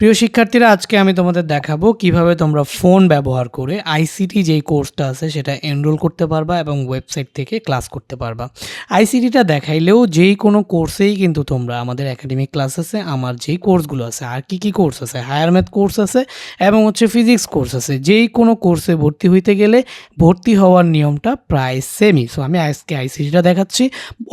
প্রিয় শিক্ষার্থীরা, আজকে আমি তোমাদের দেখাবো কিভাবে তোমরা ফোন ব্যবহার করে আইসিটি যেই কোর্সটা আছে সেটা এনরোল করতে পারবা এবং ওয়েবসাইট থেকে ক্লাস করতে পারবা। আইসিটিটা দেখাইলেও যেই কোনো কোর্সেই কিন্তু তোমরা আমাদের একাডেমিক ক্লাস আছে, আমার যেই কোর্সগুলো আছে, আর কি কোর্স আছে, হায়ার ম্যাথ কোর্স আছে এবং ফিজিক্স কোর্স আছে, যেই কোনো কোর্সে ভর্তি হইতে গেলে ভর্তি হওয়ার নিয়মটা প্রায় সেমই। সো আমি আজকে আইসিটিটা দেখাচ্ছি।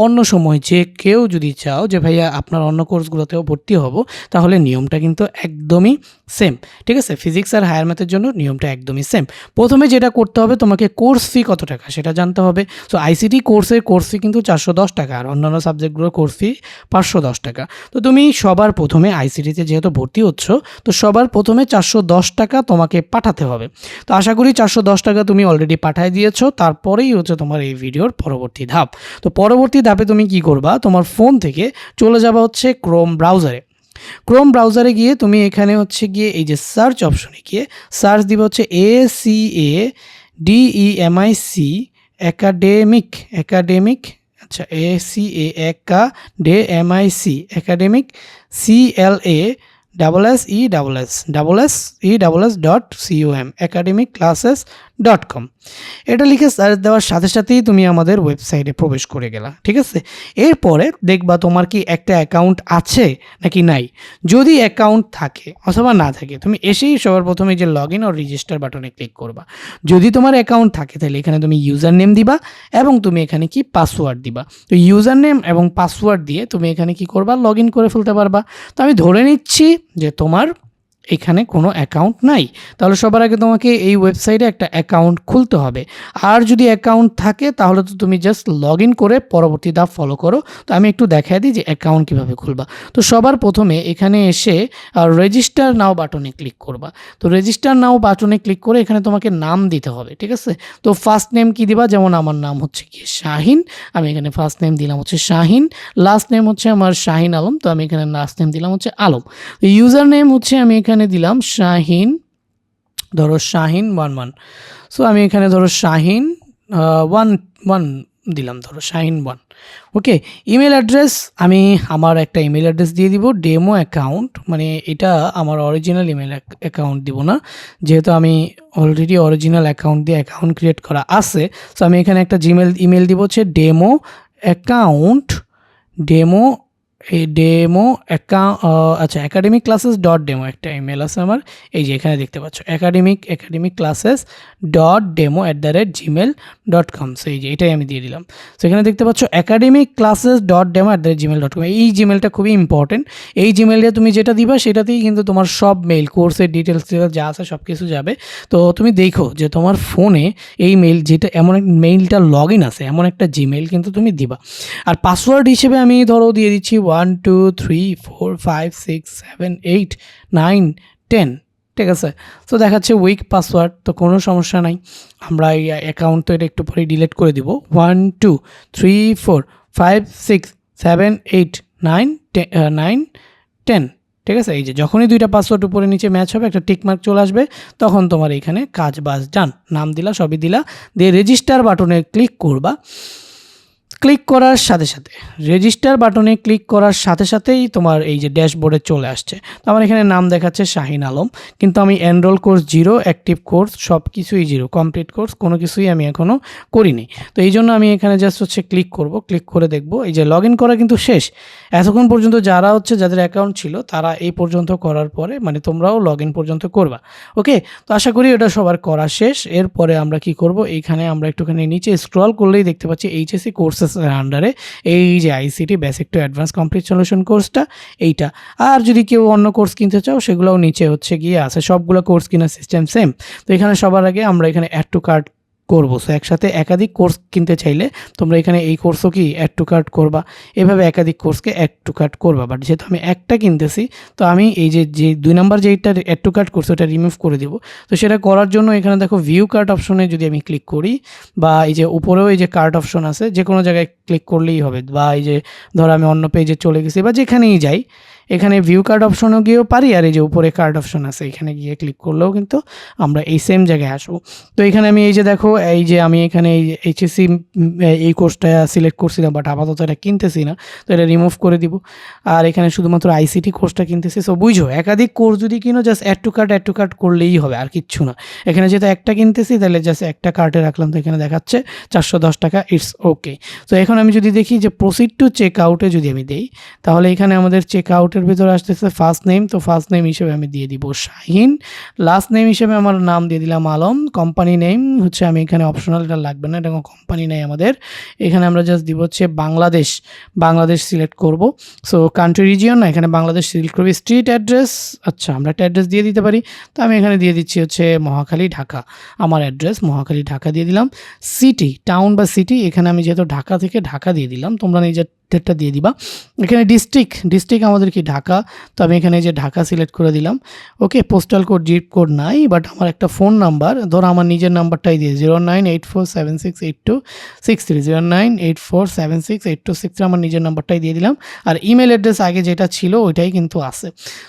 অন্য সময় যে কেউ যদি চাও যে ভাইয়া আপনার অন্য কোর্সগুলোতেও ভর্তি হব, তাহলে নিয়মটা কিন্তু একদমই সেম। ঠিক আছে, ফিজিক্স আর হায়ার ম্যাথের জন্য নিয়মটা একদমই সেম। প্রথমে যেটা করতে হবে, তোমাকে কোর্স ফি কত টাকা সেটা জানতে হবে। সো আইসিটি কোর্সের কোর্স ফি কিন্তু 410 টাকা, আর অন্যান্য সাবজেক্টগুলোর কোর্স ফি 510 টাকা। তো তুমি সবার প্রথমে আইসিটিতে যেহেতু ভর্তি হচ্ছ, তো সবার প্রথমে 410 টাকা তোমাকে পাঠাতে হবে। তো আশা করি 410 টাকা তুমি অলরেডি পাঠিয়ে দিয়েছো। তারপরেই তোমার এই ভিডিওর পরবর্তী ধাপ। তো পরবর্তী ধাপে তুমি কি করবা, তোমার ফোন থেকে চলে যাবা ক্রোম ব্রাউজারে। ক্রোম ব্রাউজারে গিয়ে তুমি এখানে গিয়ে এই যে সার্চ অপশনে গিয়ে সার্চ দিবে ACADEMIC একাডেমিক আচ্ছা ACADEMIC একাডেমিক CLASSESSESS.com academicclasses.com। এটা লিখে সার্চ দেওয়ার সাথে সাথেই তুমি আমাদের ওয়েবসাইটে প্রবেশ করে গেলা। ঠিক আছে, এরপরে দেখবা তোমার কি একটা অ্যাকাউন্ট আছে নাকি নাই। যদি অ্যাকাউন্ট থাকে অথবা না থাকে, তুমি এসেই সবার প্রথমে যে লগ ইন ও রেজিস্টার বাটনে ক্লিক করবা। যদি তোমার অ্যাকাউন্ট থাকে তাহলে এখানে তুমি ইউজার নেম দিবা এবং তুমি এখানে কি পাসওয়ার্ড দিবা। তো ইউজার নেম এবং পাসওয়ার্ড দিয়ে তুমি এখানে কি করবা, লগ ইন করে ফেলতে পারবা। তো আমি ধরে নিচ্ছি যে তোমার এখানে কোনো অ্যাকাউন্ট নাই, তাহলে সবার আগে তোমাকে এই ওয়েবসাইটে একটা অ্যাকাউন্ট খুলতে হবে। আর যদি অ্যাকাউন্ট থাকে তাহলে তো তুমি জাস্ট লগ ইন করে পরবর্তী ধাপ ফলো করো। তো আমি একটু দেখাই দিই যে অ্যাকাউন্ট কীভাবে খুলবা। তো সবার প্রথমে এখানে এসে রেজিস্টার নাও বাটনে ক্লিক করবা। তো রেজিস্টার নাও বাটনে ক্লিক করে এখানে তোমাকে নাম দিতে হবে। ঠিক আছে, তো ফার্স্ট নেম কি দিবা, যেমন আমার নাম কি শাহিন, আমি এখানে ফার্স্ট নেম দিলাম শাহিন। লাস্ট নেম আমার শাহিন আলম, তো আমি এখানে লাস্ট নেম দিলাম আলম। ইউজার নেম আমি এখানে দিলাম শাহিন, ধরো শাহিন 11। সো আমি এখানে ধরো শাহিন 11 দিলাম, ধরো শাহিন 1। ওকে, ইমেল অ্যাড্রেস আমি আমার একটা ইমেল অ্যাড্রেস দিয়ে দিব, ডেমো অ্যাকাউন্ট, মানে এটা আমার অরিজিনাল ইমেল অ্যাকাউন্ট দিব না, যেহেতু আমি অলরেডি অরিজিনাল অ্যাকাউন্ট দিয়ে অ্যাকাউন্ট ক্রিয়েট করা আছে। সো আমি এখানে একটা ইমেল দিব ডেমো অ্যাকাউন্ট, আচ্ছা academicclasses.demo একটা ইমেল আছে আমার, এই যে এখানে দেখতে পাচ্ছ academicclasses.demo@gmail.com। সো এই যে এটাই আমি দিয়ে দিলাম। সো এখানে দেখতে পাচ্ছ academicclasses.demo@gmail.com। এই জিমেলটা খুবই ইম্পর্টেন্ট। এই জিমেলটা তুমি যেটা দিবা সেটাতেই কিন্তু তোমার সব মেইল, কোর্সের ডিটেলস যা আছে সব কিছু যাবে। তো তুমি দেখো যে তোমার ফোনে এই মেইল যেটা এমন এক মেইলটা লগ ইন আছে, এমন একটা জিমেইল কিন্তু তুমি দিবা। আর পাসওয়ার্ড হিসেবে আমি ধরো দিয়ে দিচ্ছি 1 2 3 4 5 6 7 8 9 10। ঠিক আছে, তো দেখাচ্ছে উইক পাসওয়ার্ড, তো কোনো সমস্যা নাই। আমরা এই অ্যাকাউন্ট তো এটা একটু পরে ডিলিট করে দিব। 1 2 3 4 5 6 7 8 9 10। ঠিক আছে, এই যে যখনই দুইটা পাসওয়ার্ড উপরে নিচে ম্যাচ হবে একটা টিকমার্ক চলে আসবে, তখন তোমার এখানে কাজ বাজ ডান। নাম দিলা, সবই দিলা, দিয়ে রেজিস্টার বাটনে ক্লিক করবা। ক্লিক করার সাথে সাথে রেজিস্টার বাটনে ক্লিক করার সাথে সাথেই তোমার এই যে ড্যাশবোর্ডে চলে আসছে। তো আমার এখানে নাম দেখাচ্ছে শাহিন আলম, কিন্তু আমি এনরোল কোর্স 0, অ্যাক্টিভ কোর্স সব কিছুই 0, কমপ্লিট কোর্স কোনো কিছুই আমি এখনও করিনি। তো এই জন্য আমি এখানে জাস্ট ক্লিক করব। ক্লিক করে দেখব এই যে লগ ইন করা কিন্তু শেষ। এতক্ষণ পর্যন্ত যারা যাদের অ্যাকাউন্ট ছিল তারা এই পর্যন্ত করার পরে মানে তোমরাও লগ ইন পর্যন্ত করবা। ওকে, তো আশা করি এটা সবার করা শেষ। এরপরে আমরা কি করব, এইখানে আমরা একটুখানি নিচে স্ক্রল করলেই দেখতে পাচ্ছি এইচএসসি কোর্সেস আন্ডারে এই যে ICT basic to advance complete solution কোর্সটা এইটা। আর যদি কেউ অন্য কোর্স কিনতে চাও সেগুলোও নিচে গিয়ে আছে, সবগুলো কোর্স কেনার সিস্টেম সেম। তো এখানে সবার আগে আমরা এখানে অ্যাড টু কার্ট করবো। সো একসাথে একাধিক কোর্স কিনতে চাইলে তোমরা এখানে এই কোর্সও কি অ্যাড টু কার্ট করবা, এভাবে একাধিক কোর্সকে অ্যাড টু কার্ট করবা। বাট যেহেতু আমি একটা কিনতেছি, তো আমি এই যে 2 নাম্বার যেটা অ্যাড টু কার্ট কোর্স ওটা রিমুভ করে দিব। তো সেটা করার জন্য এখানে দেখো ভিউ কার্ট অপশনে যদি আমি ক্লিক করি, বা এই যে উপরেও এই যে কার্ট অপশন আছে, যে কোনো জায়গায় ক্লিক করলেই হবে। বা এই যে ধরো আমি অন্য পেজে চলে গেছি বা যেখানেই যাই, এখানে ভিউ কার্ড অপশনও গিয়েও পারি, আর এই যে উপরে কার্ড অপশন আছে এখানে গিয়ে ক্লিক করলেও কিন্তু আমরা এই সেম জায়গায় আসবো। তো এখানে আমি এই যে দেখো এই যে আমি এখানে এই এইচএসসি এই কোর্সটা সিলেক্ট করছিলাম, বাট আপাতত এটা কিনতেছি না, তো এটা রিমুভ করে দিব। আর এখানে শুধুমাত্র আইসিটি কোর্সটা কিনতেছি। সো বুঝো, একাধিক কোর্স যদি কিনো জাস্ট অ্যাড টু কার্ট করলেই হবে, আর কিচ্ছু না। এখানে যেহেতু একটা কিনতেছি তাহলে জাস্ট একটা কার্টে রাখলাম, তো এখানে দেখাচ্ছে 410 টাকা, ইটস ওকে। তো এখন আমি যদি দেখি যে প্রসিড টু চেক আউটে যদি আমি দেই, তাহলে এখানে আমাদের চেক আউটের ভিতরে আসতেছে ফার্স্ট নেম। তো ফার্স্ট নেম হিসেবে আমি দিয়ে দিব শাহিন, লাস্ট নেম হিসেবে আমার নাম দিয়ে দিলাম আলম, কোম্পানি নেম হচ্ছে আমি এখানে অপশনাল, এটা লাগবে না, এটা কোম্পানি নেই আমাদের। এখানে আমরা জাস্ট দিব হচ্ছে বাংলাদেশ সিলেক্ট করব। সো কান্ট্রি রিজিয়ন না, এখানে বাংলাদেশ সিলেক্ট করবি। স্ট্রিট অ্যাড্রেস, আচ্ছা আমরা একটা অ্যাড্রেস দিয়ে দিতে পারি, তো আমি এখানে দিয়ে দিচ্ছি হচ্ছে মহাখালী ঢাকা, আমার অ্যাড্রেস মহাখালী ঢাকা দিয়ে দিলাম। সিটি, টাউন বা সিটি, এখানে আমি যেহেতু ঢাকা থেকে ঢাকা দিয়ে দিলাম, তোমরা নিজেরটা দিয়ে দিবা। এখানে ডিস্ট্রিক্ট আমাদের কি ঢাকা, তো আমি এখানে যে ঢাকা সিলেক্ট করে দিলাম। ওকে, পোস্টাল কোড জিপ কোড নাই, বাট আমার একটা ফোন নাম্বার, ধরো আমার নিজের নাম্বারটাই দিয়ে 0984768263, 0984768263 আমার নিজের নাম্বারটাই দিয়ে দিলাম। আর ইমেল অ্যাড্রেস আগে যেটা ছিল ওইটাই কিন্তু আছে।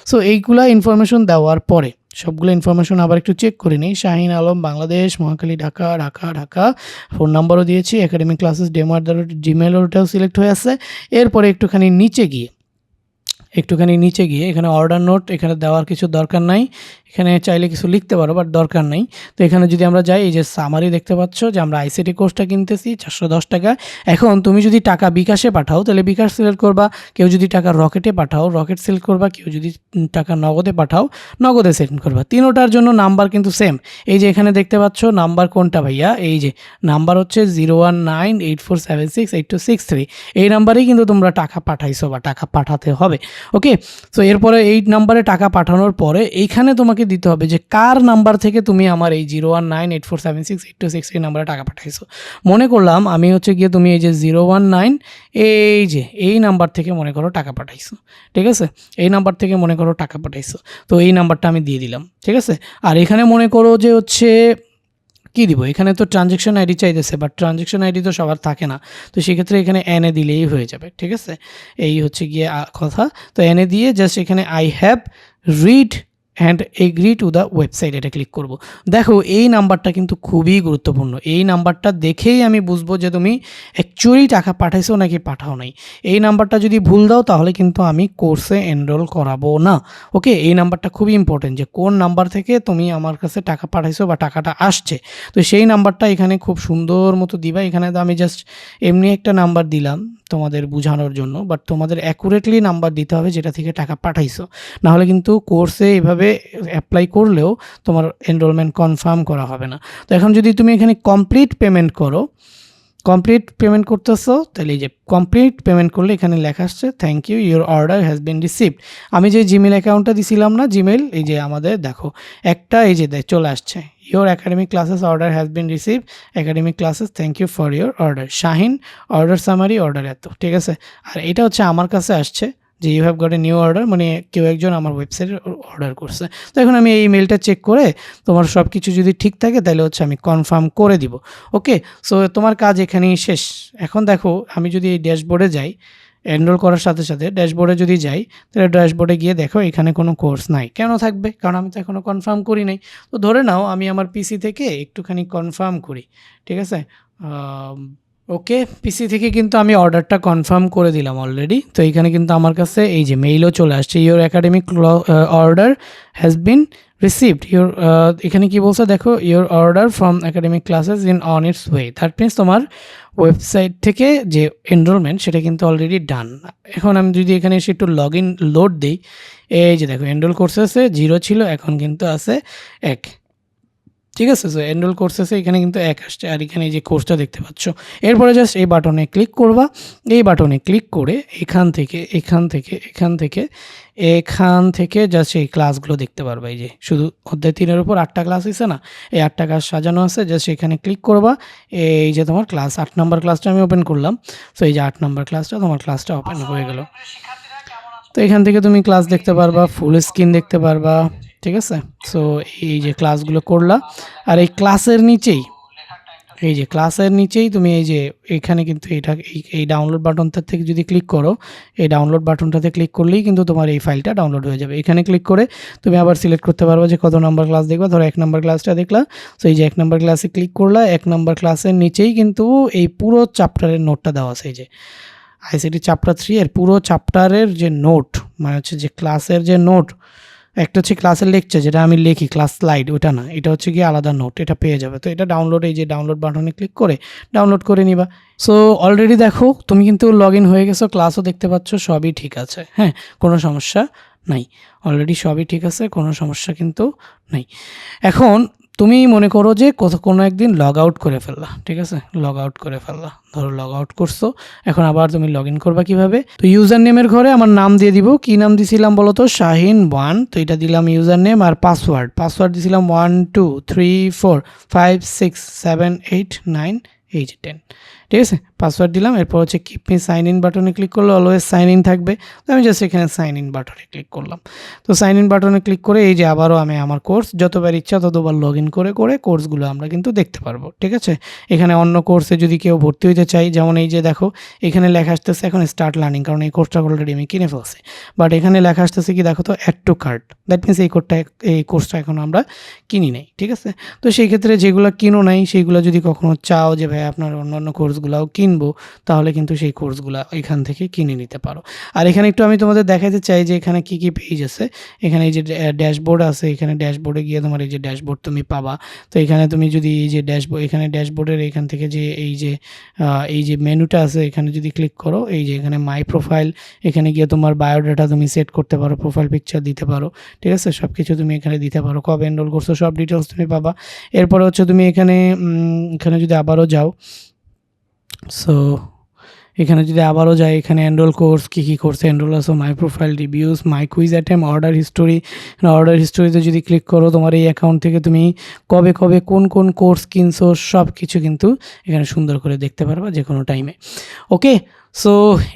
সো এইগুলা ইনফরমেশন দেওয়ার পরে সবগুলো ইনফরমেশন আবার একটু চেক করে নিই। শাহিন আলম, বাংলাদেশ, মহাখালী ঢাকা, ফোন নাম্বারও দিয়েছি, একাডেমিক ক্লাসেস জিমেল ওটাও সিলেক্ট হয়ে আছে। এরপরে একটুখানি নিচে গিয়ে এখানে অর্ডার নোট এখানে দেওয়ার কিছু দরকার নাই, এখানে চাইলে কিছু লিখতে পারো বাট দরকার নাই। তো এখানে যদি আমরা যাই, এই যে সামারি দেখতে পাচ্ছ যে আমরা আইসিটি কোর্সটা কিনতেছি 410 টাকা। এখন তুমি যদি টাকা বিকাশে পাঠাও তাহলে বিকাশ সিলেক্ট করবা, কেউ যদি টাকা রকেটে পাঠাও রকেট সিলেক্ট করবা, কেউ যদি টাকা নগদে পাঠাও নগদে সিলেক্ট করবা। তিনোটার জন্য নাম্বার কিন্তু সেম। এই যে এখানে দেখতে পাচ্ছ নাম্বার কোনটা ভাইয়া, এই যে নাম্বার হচ্ছে 019847682663, এই নাম্বারেই কিন্তু তোমরা টাকা পাঠাইছো বা টাকা পাঠাতে হবে। ওকে, সো এরপরে এই নাম্বারে টাকা পাঠানোর পরে এইখানে তোমাকে দিতে হবে যে কার নাম্বার থেকে তুমি আমার এই 019847682663 নাম্বারে টাকা পাঠাইছো। মনে করলাম আমি হচ্ছে গিয়ে তুমি এই যে 019 এই নাম্বার থেকে মনে করো টাকা পাঠাইছো, ঠিক আছে, এই নাম্বার থেকে মনে করো টাকা পাঠাইছো, তো এই নাম্বারটা আমি দিয়ে দিলাম, ঠিক আছে। আর এখানে মনে করো যে হচ্ছে কী দিব, এখানে তো ট্রানজ্যাকশন আইডি চাইতেছে, বাট ট্রানজ্যাকশন আইডি তো সবার থাকে না, তো সেক্ষেত্রে এখানে এনে দিলেই হয়ে যাবে, ঠিক আছে। এই হচ্ছে গিয়ে কথা। তো এনে দিয়ে জাস্ট এখানে I have read and agree to the website, এটা ক্লিক করব। দেখো এই নাম্বারটা কিন্তু খুবই গুরুত্বপূর্ণ, এই নাম্বারটা দেখেই আমি বুঝবো যে তুমি অ্যাকচুয়ালি টাকা পাঠাইছো নাকি পাঠাও নাই। এই নাম্বারটা যদি ভুল দাও তাহলে কিন্তু আমি কোর্সে এনরোল করাবো না। ওকে, এই নাম্বারটা খুবই ইম্পর্টেন্ট যে কোন নাম্বার থেকে তুমি আমার কাছে টাকা পাঠাইছো বা টাকাটা আসছে, তো সেই নাম্বারটা এখানে খুব সুন্দর মতো দিবা। এখানে তো আমি জাস্ট এমনি একটা নাম্বার দিলাম তোমাদের বোঝানোর জন্য, বাট তোমাদের অ্যাকুরেটলি নাম্বার দিতে হবে যেটা থেকে টাকা পাঠাইছো, নাহলে কিন্তু কোর্সে এভাবে অ্যাপ্লাই করলেও তোমার এনরোলমেন্ট কনফার্ম করা হবে না। তো এখন যদি তুমি এখানে কমপ্লিট পেমেন্ট করতেছো, তাহলে এই যে কমপ্লিট পেমেন্ট করলে এখানে লেখা আসছে thank you, your order has been received. আমি যে জিমেল অ্যাকাউন্টটা দিছিলাম না, জিমেল, এই যে আমাদের দেখো একটা এই যে চলে আসছে, your academic classes order has been received, academic classes thank you for your order, Shahin order summary order এত, ঠিক আছে। আর এটা হচ্ছে আমার কাছে আসছে যে you have got a new order, মানে কেউ একজন আমার ওয়েবসাইটে অর্ডার করছে। তো এখন আমি এই ইমেলটা চেক করে তোমার সব কিছু যদি ঠিক থাকে তাহলে হচ্ছে আমি কনফার্ম করে দিব। ওকে, সো তোমার কাজ এখানেই শেষ। এখন দেখো আমি যদি এই ড্যাশবোর্ডে যাই, এনরোল করার সাথে সাথে ড্যাশবোর্ডে যদি যাই, তাহলে ড্যাশবোর্ডে গিয়ে দেখো এখানে কোনো কোর্স নাই। কেন থাকবে? কারণ আমি তো এখনও কনফার্ম করি নাই। তো ধরে নাও আমি আমার পিসি থেকে একটুখানি কনফার্ম করি, ঠিক আছে। ওকে, পিসি থেকে কিন্তু আমি অর্ডারটা কনফার্ম করে দিলাম অলরেডি। তো এখানে কিন্তু আমার কাছে এই যে মেইলও চলে আসছে, your academic order has been received, your এখানে কি বলছে দেখো, your order from academic classes in on its way. That means তোমার ওয়েবসাইট থেকে যে এনরোলমেন্ট সেটা কিন্তু অলরেডি ডান। এখন আমি যদি এখানে এসে একটু লোড দিই, এই যে দেখো এনরোল কোর্সেসে 0 ছিল, এখন কিন্তু আছে 1, ঠিক আছে। সো এনরোল কোর্সেসে এখানে কিন্তু 1 আসছে, আর এখানে এই যে কোর্সটা দেখতে পাচ্ছ। এরপরে জাস্ট এই বাটনে ক্লিক করবা, এই বাটনে ক্লিক করে এখান থেকে জাস্ট এই ক্লাসগুলো দেখতে পারবা। এই যে শুধু অধ্যায় 3-এর উপর 8টা ক্লাস হয়েছে না, এই 8টা ক্লাস সাজানো আছে, জাস্ট এখানে ক্লিক করবা। এই যে তোমার ক্লাস 8 নম্বর ক্লাসটা আমি ওপেন করলাম, সো এই যে 8 নম্বর ক্লাসটা তোমার ক্লাসটা ওপেন হয়ে গেল। তো এখান থেকে তুমি ক্লাস দেখতে পারবা, ফুল স্ক্রিন দেখতে পারবা, ঠিক আছে। সো এই যে ক্লাসগুলো করলা, আর এই ক্লাসের নিচেই এই যে ক্লাসের নিচেই তুমি এই যে এখানে কিন্তু এটা এই ডাউনলোড বাটনটা থেকে যদি ক্লিক করো, এই ডাউনলোড বাটনটাতে ক্লিক করলেই কিন্তু তোমার এই ফাইলটা ডাউনলোড হয়ে যাবে। এখানে ক্লিক করে তুমি আবার সিলেক্ট করতে পারবে যে কত নাম্বার ক্লাস দেখবা। ধরো 1 নাম্বার ক্লাসটা দেখলা, সো এই যে 1 নাম্বার ক্লাসে ক্লিক করলা, 1 নাম্বার ক্লাসের নিচেই কিন্তু এই পুরো চ্যাপ্টারের নোটটা দেওয়া আছে। এই যে আইসিটি চ্যাপ্টার 3 এর পুরো চ্যাপ্টারের যে নোট, মানে হচ্ছে যে ক্লাসের যে নোট, একটা হচ্ছে ক্লাসের লেকচার যেটা আমি লিখি ক্লাস স্লাইড, ওটা না, এটা হচ্ছে কি আলাদা নোট, এটা পেয়ে যাবে। তো এটা ডাউনলোড, এই যে ডাউনলোড বাটনে ক্লিক করে ডাউনলোড করে নিবা। সো অলরেডি দেখো তুমি কিন্তু লগ ইন হয়ে গেছো, ক্লাসও দেখতে পাচ্ছ, সবই ঠিক আছে। হ্যাঁ, কোনো সমস্যা নাই, অলরেডি সবই ঠিক আছে, কোনো সমস্যা কিন্তু নাই। এখন তুমি মনে করো যে কোনো একদিন লগ আউট করে ফেললা, ঠিক আছে, লগ আউট করে ফেললা, ধরো লগ আউট করছো, এখন আবার তুমি লগ ইন করবা কীভাবে? তো ইউজার নেমের ঘরে আমার নাম দিয়ে দিব, কি নাম দিছিলাম বলো তো, Shaheen1। তো এটা দিলাম ইউজার নেম, আর পাসওয়ার্ড দিছিলাম 1 2 3 4 5 6 7 8 9 এই যে 10, ঠিক আছে, পাসওয়ার্ড দিলাম। এরপর হচ্ছে কিপ মি সাইন ইন বাটনে ক্লিক করলে অলওয়েজ সাইন ইন থাকবে। তো আমি জাস্ট এখানে সাইন ইন বাটনে ক্লিক করলাম। তো সাইন ইন বাটনে ক্লিক করে এই যে আবারও আমি আমার কোর্স যতবার ইচ্ছা ততবার লগ ইন করে কোর্সগুলো আমরা কিন্তু দেখতে পারবো, ঠিক আছে। এখানে অন্য কোর্সে যদি কেউ ভর্তি হতে চাই, যেমন এই যে দেখো এখানে লেখা আসতেছে এখন স্টার্ট লার্নিং, কারণ এই কোর্সটা অলরেডি আমি কিনে ফেলছি। বাট এখানে লেখা আসতেছে কি দেখো তো, add to cart, that means এই কোর্সটা এখন আমরা কিনি নাই, ঠিক আছে। তো সেই ক্ষেত্রে যেগুলো কিনো নাই সেইগুলো যদি কখনো চাও যে ভাই আপনার অন্যান্য কোর্সগুলোও কিনবো, তাহলে কিন্তু সেই কোর্সগুলো এখান থেকে কিনে নিতে পারো। আর এখানে একটু আমি তোমাদের দেখাতে চাই যে এখানে কি কি পেজ আছে। এখানে এই যে ড্যাশবোর্ড আছে, এখানে ড্যাশবোর্ডে গিয়ে তোমার এই যে ড্যাশবোর্ড তুমি পাবা। তো এখানে তুমি যদি এই যে এখানে ড্যাশবোর্ডের এখান থেকে যে এই যে মেনুটা আছে, এখানে যদি ক্লিক করো, এই যে এখানে মাই প্রোফাইল, এখানে গিয়ে তোমার বায়োডাটা তুমি সেট করতে পারো, প্রোফাইল পিকচার দিতে পারো, ঠিক আছে, সব কিছু তুমি এখানে দিতে পারো, কবে এনরোল করছো সব ডিটেলস তুমি পাবা। এরপরে হচ্ছে তুমি এখানে যদি আবারও যাও, সো এখানে যদি আবারও যাই, এখানে এনরোল কোর্স, কী কোর্সে এনরোল আছো, my profile, reviews, my quiz attempt, order হিস্টোরিতে যদি ক্লিক করো, তোমার এই অ্যাকাউন্ট থেকে তুমি কবে কোন কোর্স কিনছো সব কিছু কিন্তু এখানে সুন্দর করে দেখতে পারবা যে কোনো টাইমে। ওকে, সো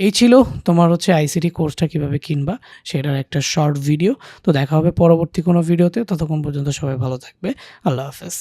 এই ছিল তোমার হচ্ছে আইসিটি কোর্সটা কীভাবে কিনবা সেটার একটা শর্ট ভিডিও। তো দেখা হবে পরবর্তী কোনো ভিডিওতে, ততক্ষণ পর্যন্ত সবাই ভালো থাকবে, আল্লাহ হাফেজ।